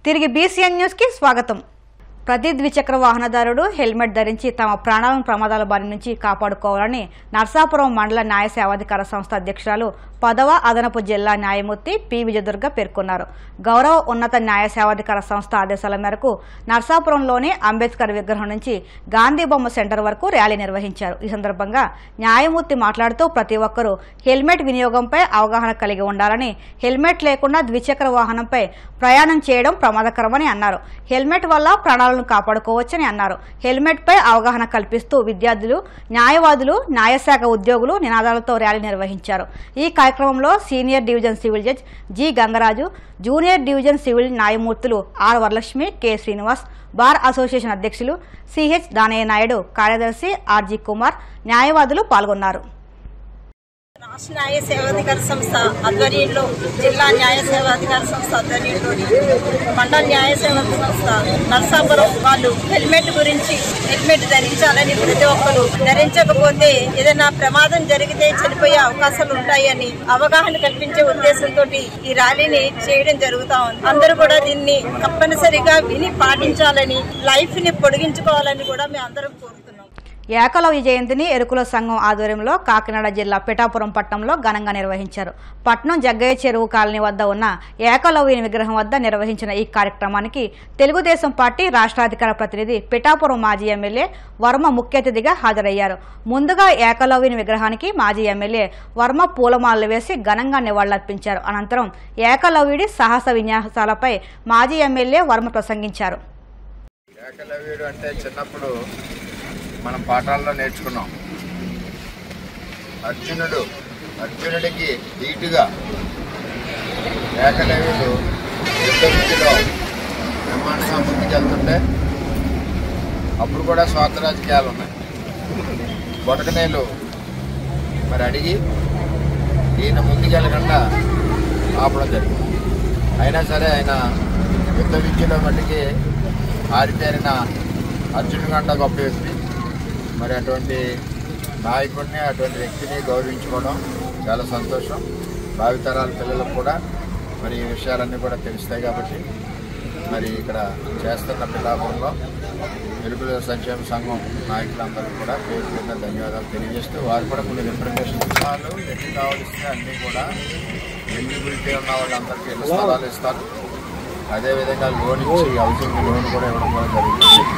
తిరిగి BCN news కి స్వాగతం. ప్రతి ద్విచక్ర వాహనదారుడు హెల్మెట్ ధరించి తమ ప్రాణాలను ప్రమాదాల బారి నుంచి కాపాడుకోవాలని నర్సాపురం మండల న్యాయ సేవాధికార సంస్థ అధ్యక్షురాలు 10వ అదనపు జిల్లా న్యాయమూర్తి పి విజయదుర్గ పేర్కొన్నారు. గౌరవ ఉన్నత న్యాయ సేవాధికార సంస్థ ఆదేశాల మేరకు నర్సాపురంలోని అంబేద్కర్ విగ్రహం నుంచి గాంధీ బొమ్మ సెంటర్ వరకు ర్యాలీ నిర్వహించారు. ఈ సందర్భంగా న్యాయమూర్తి మాట్లాడుతూ ప్రతి ఒక్కరూ హెల్మెట్ వినియోగంపై అవగాహన కలిగి ఉండాలని, హెల్మెట్ లేకుండా ద్విచక్ర వాహనంపై ప్రయాణం చేయడం ప్రమాదకరమని అన్నారు. హెల్మెట్ వల్ల ప్రాణాలను కాపాడుకోవచ్చని అన్నారు. హెల్మెట్ పై అవగాహన కల్పిస్తూ విద్యార్థులు, న్యాయవాదులు, న్యాయశాఖ ఉద్యోగులు నినాదాలతో ర్యాలీ నిర్వహించారు. ఈ కార్యక్రమంలో senior division civil judge G Gangaraju, junior division civil న్యాయమూర్తులు R Varalakshmi, K Srinivas, bar association అధ్యక్షులు సిహెచ్ దానయ్య నాయుడు, కార్యదర్శి ఆర్జీ కుమార్, న్యాయవాదులు పాల్గొన్నారు. రాష్ట్ర న్యాయ సేవాధికార సంస్థ ఆధ్వర్యంలో, జిల్లా న్యాయ సేవాధికార సంస్థ ఆధ్వర్యంలోని మండల న్యాయ సేవా సంస్థ నర్సాపురం వాళ్ళు హెల్మెట్ గురించి హెల్మెట్ ధరించాలని, ప్రతి ఒక్కరు ధరించకపోతే ఏదైనా ప్రమాదం జరిగితే చనిపోయే అవకాశాలు ఉంటాయని అవగాహన కల్పించే ఉద్దేశంతో ఈ ర్యాలీని చేయడం జరుగుతా ఉంది. అందరూ కూడా దీన్ని తప్పనిసరిగా విని పాటించాలని, లైఫ్ ని పొడిగించుకోవాలని కూడా మేము అందరం కోరుతున్నాం. ఏకలవ్య జయంతిని ఎరుకుల సంఘం ఆధ్వర్యంలో కాకినాడ జిల్లా పిఠాపురం పట్టణంలో ఘనంగా నిర్వహించారు. పట్నం జగ్గయ్య చెరువు కాలనీ వద్ద ఉన్న ఏకలవ్యుని విగ్రహం వద్ద నిర్వహించిన ఈ కార్యక్రమానికి తెలుగుదేశం పార్టీ రాష్ట్ర అధికార ప్రతినిధి పిఠాపురం మాజీ ఎమ్మెల్యే వర్మ ముఖ్య అతిథిగా హాజరయ్యారు. ముందుగా ఏకలవ్యుని విగ్రహానికి మాజీ ఎమ్మెల్యే వర్మ పూలమాలలు వేసి ఘనంగా నివాళులర్పించారు. అనంతరం ఏకలవ్యుడి సాహస విన్యాసాలపై మాజీ ఎమ్మెల్యే వర్మ ప్రసంగించారు. ఏకలవ్యుడు అంటే చిన్నప్పుడు మనం పాఠాల్లో నేర్చుకున్నాం. అర్జునుడికి ధీటుగా ఏకలవ్యుడు యుద్ధ విద్యలో బ్రహ్మాండంగా ముందుకెళ్తుంటే అప్పుడు కూడా స్వార్థ రాజకీయాలు ఉన్నాయి. బొటకనేలు మరి అడిగి ఈయన ముందుకెళ్ళకుండా ఆపడం జరిగింది. అయినా సరే ఆయన యుద్ధ విద్యలో మట్టికి ఆరితేరిన అర్జునుడి కంటే గొప్ప వ్యక్తి. మరి అటువంటి నాయకుడిని, అటువంటి వ్యక్తిని గౌరవించుకోవడం చాలా సంతోషం. భావితరాల పిల్లలకు కూడా మరి ఈ విషయాలన్నీ కూడా తెలుస్తాయి. కాబట్టి మరి ఇక్కడ చేస్తున్న పిఠాపురంలో ఎరుకుల సంక్షేమ సంఘం నాయకులందరూ కూడా పేరు కింద ధన్యవాదాలు తెలియజేస్తూ, వారు కూడా కొన్ని రిప్రజెంటేషన్ ఇస్తారు. ఎన్ని కావాల్సిన అన్నీ కూడా ఎలిజిబిలిటీ ఉన్న వాళ్ళందరికీ ఇళ్ల స్థలాలు ఇస్తారు. అదేవిధంగా లోన్ ఇచ్చి హౌసింగ్ లోన్ కూడా ఇవ్వడం కూడా జరుగుతుంది,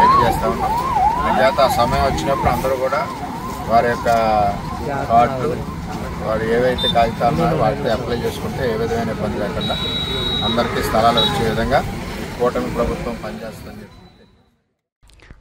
తెలియజేస్తూ ఉన్నాం. చేత సమయం వచ్చినప్పుడు అందరూ కూడా వారి యొక్క కార్డులు, వారు ఏవైతే కాగితాలు ఉన్నారో వాటితో అప్లై చేసుకుంటే ఏ విధమైన ఇబ్బంది లేకుండా అందరికీ స్థలాలు వచ్చే విధంగా కూటమి ప్రభుత్వం పనిచేస్తుందని చెప్పి.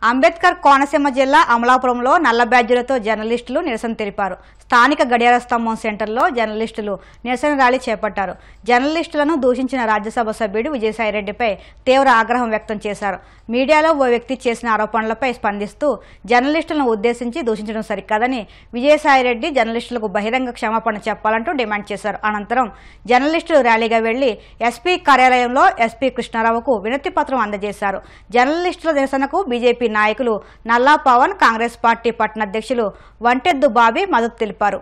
అంబేద్కర్ కోనసీమ జిల్లా అమలాపురంలో నల్ల బ్యాడ్జీలతో జర్నలిస్టులు నిరసన తెలిపారు. స్థానిక గడియార స్తంభం సెంటర్లో జర్నలిస్టులు నిరసన ర్యాలీ చేపట్టారు. జర్నలిస్టులను దూషించిన రాజ్యసభ సభ్యుడు విజయసాయిరెడ్డిపై తీవ్ర ఆగ్రహం వ్యక్తం చేశారు. మీడియాలో ఓ వ్యక్తి చేసిన ఆరోపణలపై స్పందిస్తూ జర్నలిస్టులను ఉద్దేశించి దూషించడం సరికాదని విజయసాయిరెడ్డి జర్నలిస్టులకు బహిరంగ క్షమాపణ చెప్పాలంటూ డిమాండ్ చేశారు. అనంతరం జర్నలిస్టులు ర్యాలీగా వెళ్లి ఎస్పీ కార్యాలయంలో ఎస్పీ కృష్ణారావుకు వినతి పత్రం అందజేశారు. జర్నలిస్టుల నిరసనకు బీజేపీ నాయకులు నల్లా పవన్, కాంగ్రెస్ పార్టీ పట్టణ అధ్యక్షులు వంటెద్దు బాబీ మద్దతు తెలిపారు.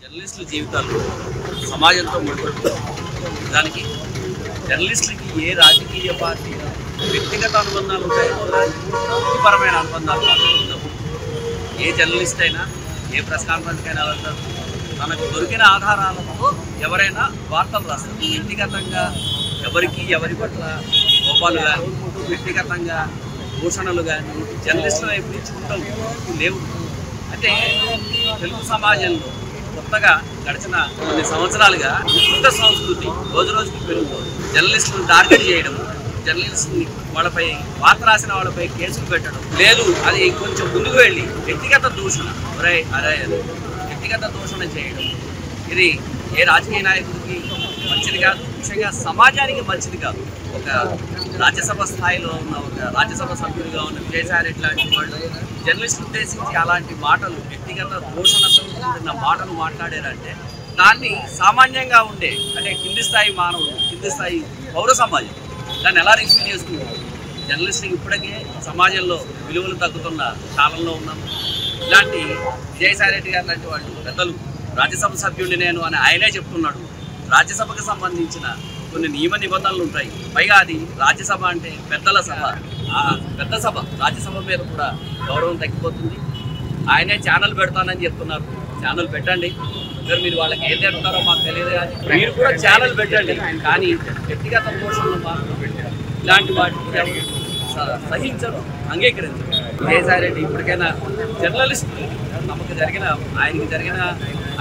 జర్నలిస్టుల జీవితాలు సమాజంతో ముడిపడుతుంది. దానికి జర్నలిస్టులకి ఏ రాజకీయ పార్టీ వ్యక్తిగత అనుబంధాలు ఉంటాయో వృత్తిపరమైన అనుబంధాలు ఉండవు. ఏ జర్నలిస్ట్ అయినా ఏ ప్రెస్ కాన్ఫరెన్స్కైనా వెళ్తారు. తనకు దొరికిన ఆధారాలతో ఎవరైనా వార్తలు రాస్తారు. వ్యక్తిగతంగా ఎవరి పట్ల కోపాలు కానీ, వ్యక్తిగతంగా దూషణలు కానీ జర్నలిస్టులు వైపు ఇచ్చుకుంటాం లేవు. అంటే తెలుగు సమాజంలో కొత్తగా గడిచిన కొన్ని సంవత్సరాలుగా వికృత సంస్కృతి రోజు రోజుకి పెరుగుతుంది. జర్నలిస్టులను టార్గెట్ చేయడం, జర్నలిస్టుని వాళ్ళపై వార్త రాసిన వాళ్ళపై కేసులు పెట్టడం లేదు. అది కొంచెం ముందుకు వెళ్ళి వ్యక్తిగత దూషణ, వ్యక్తిగత దూషణ చేయడం, ఇది ఏ రాజకీయ నాయకుడికి మంచిది కాదు, ముఖ్యంగా సమాజానికి మంచిది కాదు. ఒక రాజ్యసభ స్థాయిలో ఉన్న, ఒక రాజ్యసభ సభ్యుడిగా ఉన్న విజయసాయిరెడ్డి లాంటి వాళ్ళు జర్నలిస్టులు ఉద్దేశించి అలాంటి మాటలు, వ్యక్తిగత దూషణతో కూడిన మాటలు మాట్లాడారంటే దాన్ని సామాన్యంగా ఉండే, అంటే కింది స్థాయి మానవులు, కింది స్థాయి పౌర సమాజం దాన్ని ఎలా రిసీవ్ చేసుకుంటారు? జర్నలిస్టులకు ఇప్పటికే సమాజంలో విలువలు తగ్గుతున్న కాలంలో ఉన్నాము. ఇలాంటి విజయసాయిరెడ్డి గారు లాంటి వాళ్ళు పెద్దలు, రాజ్యసభ సభ్యుడిని నేను అని ఆయనే చెప్తున్నాడు. రాజ్యసభకు సంబంధించిన కొన్ని నియమ నిబంధనలు ఉంటాయి. పైగా అది రాజ్యసభ అంటే పెద్దల సభ, ఆ పెద్ద సభ రాజ్యసభ మీద కూడా గౌరవం తగ్గిపోతుంది. ఆయనే ఛానల్ పెడతానని చెప్తున్నారు. ఛానల్ పెట్టండి, మీరు వాళ్ళకి ఏం చెప్తారో మాకు తెలియదు, కానీ మీరు కూడా ఛానల్ పెట్టండి. కానీ వ్యక్తిగత పోషణలు ఇలాంటి వాటికి సహించరు, అంగీకరించరు. విజయసాయిరెడ్డి ఇప్పటికైనా జర్నలిస్టులు ఆయనకి జరిగిన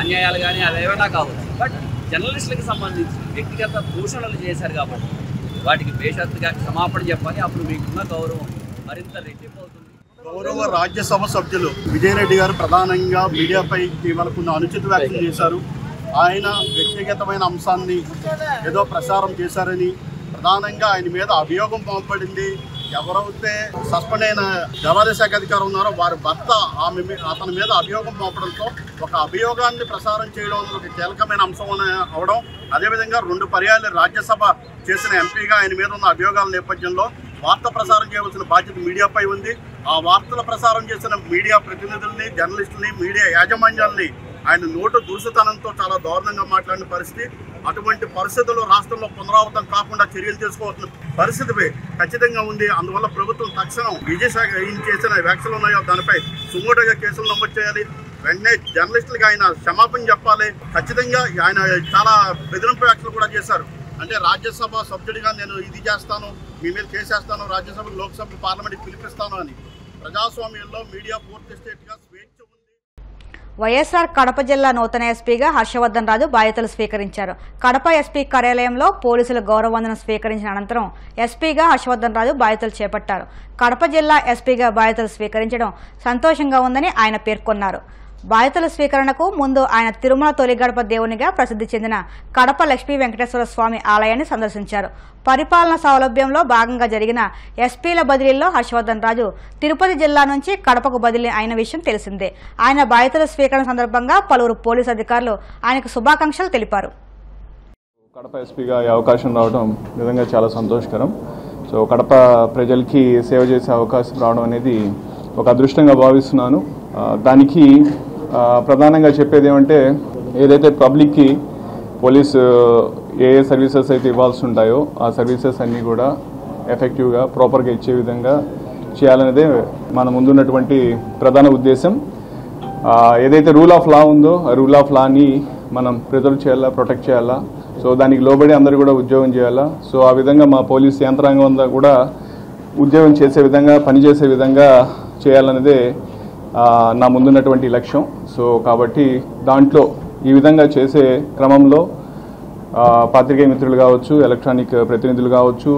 అన్యాయాలు కానీ అవేమైనా కావచ్చు, బట్ జర్నలిస్టులకు సంబంధించి వ్యక్తిగత దూషణలు చేశారు కాబట్టి వాటికి బేషరతుగా క్షమాపణ చెప్పాలి. అప్పుడు మీకున్న గౌరవం మరింత రెట్టింపు అవుతుంది. గౌరవ రాజ్యసభ సభ్యులు విజయరెడ్డి గారు ప్రధానంగా మీడియాపై ఇవాళ కొన్ని అనుచిత వ్యాఖ్యలు చేశారు. ఆయన వ్యక్తిగతమైన అంశాన్ని ఏదో ప్రసారం చేశారని, ప్రధానంగా ఆయన మీద అభియోగం పంపబడింది. ఎవరైతే సస్పెండ్ అయిన దేవాదాయ శాఖ అధికారి ఉన్నారో వారి భర్త అతని మీద అభియోగం పంపడంతో ఒక అభియోగాన్ని ప్రసారం చేయడం ఒక కీలకమైన అంశం అవడం, అదేవిధంగా 2 పర్యాయాలు రాజ్యసభ చేసిన ఎంపీగా ఆయన మీద ఉన్న అభియోగాల నేపథ్యంలో వార్త ప్రసారం చేయవలసిన బాధ్యత మీడియాపై ఉంది. ఆ వార్తల ప్రసారం చేసిన మీడియా ప్రతినిధుల్ని, జర్నలిస్టుల్ని, మీడియా యాజమాన్యాల్ని ఆయన నోటు దురుసుతనంతో చాలా దారుణంగా మాట్లాడిన పరిస్థితి. అటువంటి పరిస్థితుల్లో రాష్ట్రంలో పునరావృతం కాకుండా చర్యలు తీసుకోవాల్సిన పరిస్థితి ఖచ్చితంగా ఉంది. అందువల్ల ప్రభుత్వం తక్షణం విజయసాయి ఆయన చేసిన వ్యాఖ్యలు ఉన్నాయో దానిపై సుమోటోగా కేసులు నమోదు చేయాలి. వెంటనే జర్నలిస్టులుగా ఆయన క్షమాపణ చెప్పాలి. ఖచ్చితంగా ఆయన చాలా బెదిరింపు వ్యాఖ్యలు కూడా చేశారు. అంటే రాజ్యసభ సభ్యుడిగా నేను ఇది చేస్తాను, మీ మీద కేసేస్తాను, రాజ్యసభ, లోక్సభ, పార్లమెంట్కి పిలిపిస్తాను అని. ప్రజాస్వామ్యంలో మీడియా పూర్తి స్టేట్గా స్వేచ్ఛ ఉంది. వైఎస్ఆర్ కడప జిల్లా నూతన ఎస్పీగా హర్షవర్ధన్ రాజు బాధ్యతలు స్వీకరించారు. కడప ఎస్పీ కార్యాలయంలో పోలీసుల గౌరవవందనం స్వీకరించిన అనంతరం ఎస్పీగా హర్షవర్ధన్ రాజు బాధ్యతలు చేపట్టారు. కడప జిల్లా ఎస్పీగా బాధ్యతలు స్వీకరించడం సంతోషంగా ఉందని ఆయన పేర్కొన్నారు. బాధ్యతల స్వీకరణకు ముందు ఆయన తిరుమల తొలిగడప దేవునిగా ప్రసిద్ధి చెందిన కడప లక్ష్మీ వెంకటేశ్వర స్వామి ఆలయాన్ని సందర్శించారు. పరిపాలన సౌలభ్యంలో భాగంగా జరిగిన ఎస్పీల బదిలీల్లో హర్షవర్ధన్ రాజు తిరుపతి జిల్లా నుంచి కడపకు బదిలీ అయిన విషయం తెలిసిందే. ఆయన బాధ్యతల స్వీకరణ సందర్భంగా పలువురు పోలీసు అధికారులు ఆయనకు శుభాకాంక్షలు తెలిపారు. కడప ఎస్పీగా ఈ అవకాశం రావడం నిజంగా చాలా సంతోషకరం. సో కడప ప్రజలకి సేవ చేసే అవకాశం రావడం అనేది ఒక అదృష్టంగా భావిస్తున్నాను. దానికి ప్రధానంగా చెప్పేది ఏమంటే, ఏదైతే పబ్లిక్కి పోలీసు ఏ సర్వీసెస్ అయితే ఇవ్వాల్సి ఉంటాయో ఆ సర్వీసెస్ అన్నీ కూడా ఎఫెక్టివ్గా ప్రాపర్గా ఇచ్చే విధంగా చేయాలనేదే మన ముందున్నటువంటి ప్రధాన ఉద్దేశం. ఏదైతే రూల్ ఆఫ్ లా ఉందో ఆ రూల్ ఆఫ్ లాని మనం ప్రిజర్వ్ చేయాలా, ప్రొటెక్ట్ చేయాలా. సో దానికి లోబడి అందరూ కూడా ఉద్యోగం చేయాలా. సో ఆ విధంగా మా పోలీస్ యంత్రాంగం అంతా కూడా ఉద్యోగం చేసే విధంగా, పనిచేసే విధంగా చేయాలనేదే నా ముందున్నటువంటి లక్ష్యం. సో కాబట్టి దాంట్లో ఈ విధంగా చేసే క్రమంలో పాత్రికేయ మిత్రులు కావచ్చు, ఎలక్ట్రానిక్ ప్రతినిధులు కావచ్చు,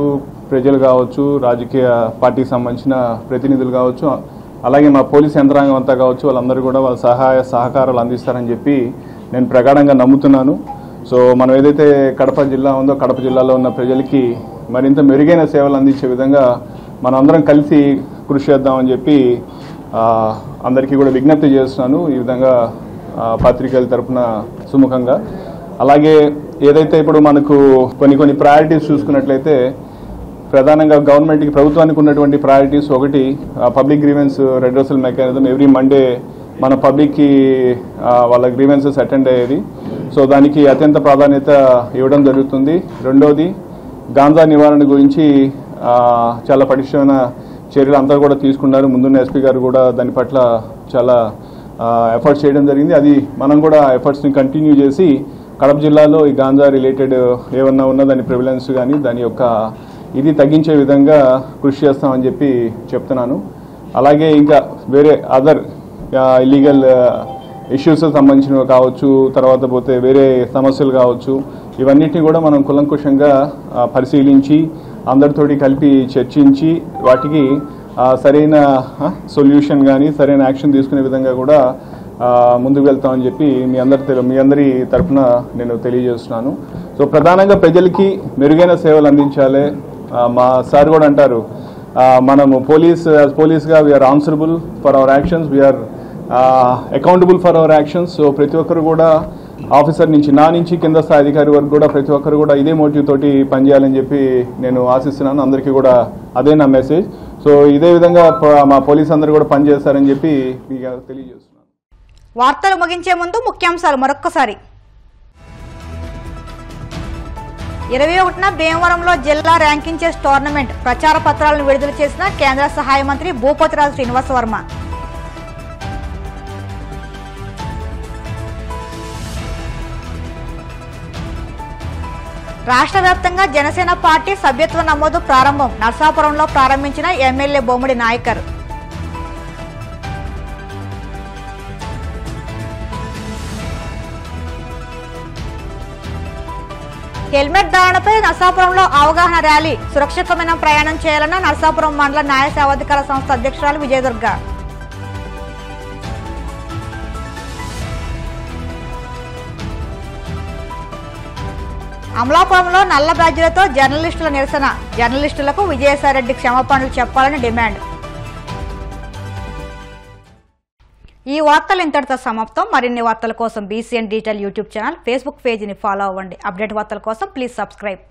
ప్రజలు కావచ్చు, రాజకీయ పార్టీకి సంబంధించిన ప్రతినిధులు కావచ్చు, అలాగే మా పోలీస్ యంత్రాంగం అంతా కావచ్చు, వాళ్ళందరూ కూడా వాళ్ళ సహాయ సహకారాలు అందిస్తారని చెప్పి నేను ప్రగాఢంగా నమ్ముతున్నాను. సో మనం ఏదైతే కడప జిల్లా ఉందో కడప జిల్లాలో ఉన్న ప్రజలకి మరింత మెరుగైన సేవలు అందించే విధంగా మనం అందరం కలిసి కృషి చేద్దామని చెప్పి అందరికీ కూడా విజ్ఞప్తి చేస్తున్నాను. ఈ విధంగా పాత్రికేయుల తరఫున సుముఖంగా. అలాగే ఏదైతే ఇప్పుడు మనకు కొన్ని ప్రయారిటీస్ చూసుకున్నట్లయితే, ప్రధానంగా గవర్నమెంట్కి, ప్రభుత్వానికి ఉన్నటువంటి ప్రయారిటీస్ ఒకటి public grievance redressal mechanism. Every Monday మన పబ్లిక్కి వాళ్ళ గ్రీవెన్సెస్ అటెండ్ అయ్యేది. సో దానికి అత్యంత ప్రాధాన్యత ఇవ్వడం జరుగుతుంది. రెండోది గాంజా నివారణ గురించి చాలా పటిష్టమైన చర్యలు అంతా కూడా తీసుకున్నారు. ముందున్న ఎస్పీ గారు కూడా దాని పట్ల చాలా ఎఫర్ట్స్ చేయడం జరిగింది. అది మనం కూడా ఎఫర్ట్స్ని కంటిన్యూ చేసి కడప జిల్లాలో ఈ గాంజా రిలేటెడ్ ఏమన్నా ఉన్నా దాని ప్రివిలెన్స్ కానీ దాని యొక్క ఇది తగ్గించే విధంగా కృషి చేస్తామని చెప్పి చెప్తున్నాను. అలాగే ఇంకా వేరే అదర్ ఇల్లీగల్ ఇష్యూస్ సంబంధించినవి కావచ్చు, తర్వాత పోతే వేరే సమస్యలు కావచ్చు, ఇవన్నిటిని కూడా మనం కులంకుషంగా పరిశీలించి అందరితోటి కలిపి చర్చించి వాటికి సరైన సొల్యూషన్ కానీ సరైన యాక్షన్ తీసుకునే విధంగా కూడా ముందుకు వెళ్తామని చెప్పి మీ అందరి తరఫున నేను తెలియజేస్తున్నాను. సో ప్రధానంగా ప్రజలకి మెరుగైన సేవలు అందించాలి. మా సార్ కూడా అంటారు, మనము పోలీస్గా we're answerable for our actions, we're accountable for our actions. So ప్రతి ఒక్కరు కూడా ఆఫీసర్ నుంచి నా నుంచి కింద స్థాయి అధికారి వరకు కూడా ప్రతి ఒక్కరు కూడా ఇదే మోటివ్ తోటి పనిచేయాలని చెప్పి నేను ఆశిస్తున్నాను. అందరికీ కూడా అదే నా మెసేజ్. సో ఇదే విధంగా మా పోలీసు అందరూ కూడా పనిచేస్తారని చెప్పి మీకు తెలియజేస్తున్నాను. వార్తలు ముగించే ముందు ముఖ్యాంశాలు మరొక్కసారి. 21న భీమవరంలో జిల్లా ర్యాంకింగ్ చెస్ టోర్నమెంట్ ప్రచార పత్రాలను విడుదల చేసిన కేంద్ర సహాయ మంత్రి భూపతిరాజు శ్రీనివాసవర్మ. రాష్ట్ర వ్యాప్తంగా జనసేన పార్టీ సభ్యత్వ నమోదు ప్రారంభం. నర్సాపురంలో ప్రారంభించిన ఎమ్మెల్యే బొమ్మడి నాయకర్. హెల్మెట్ ధారణపై నర్సాపురంలో అవగాహన ర్యాలీ. సురక్షితమైన ప్రయాణం చేయాలన్న నర్సాపురం మండల న్యాయ సేవాధికార సంస్థ అధ్యక్షురాలు విజయదుర్గ. అమలాపురంలో నల్ల బ్యాడ్జీలతో జర్నలిస్టుల నిరసన. జర్నలిస్టులకు విజయసాయిరెడ్డి క్షమాపణలు చెప్పాలని డిమాండ్. ఈ వార్తలు ఇంతటితో సమాప్తం. మరిన్ని వార్తల కోసం BCN digital YouTube channel, Facebook పేజీని ఫాలో అవ్వండి. అప్డేట్ వార్తల కోసం ప్లీజ్ సబ్స్క్రైబ్.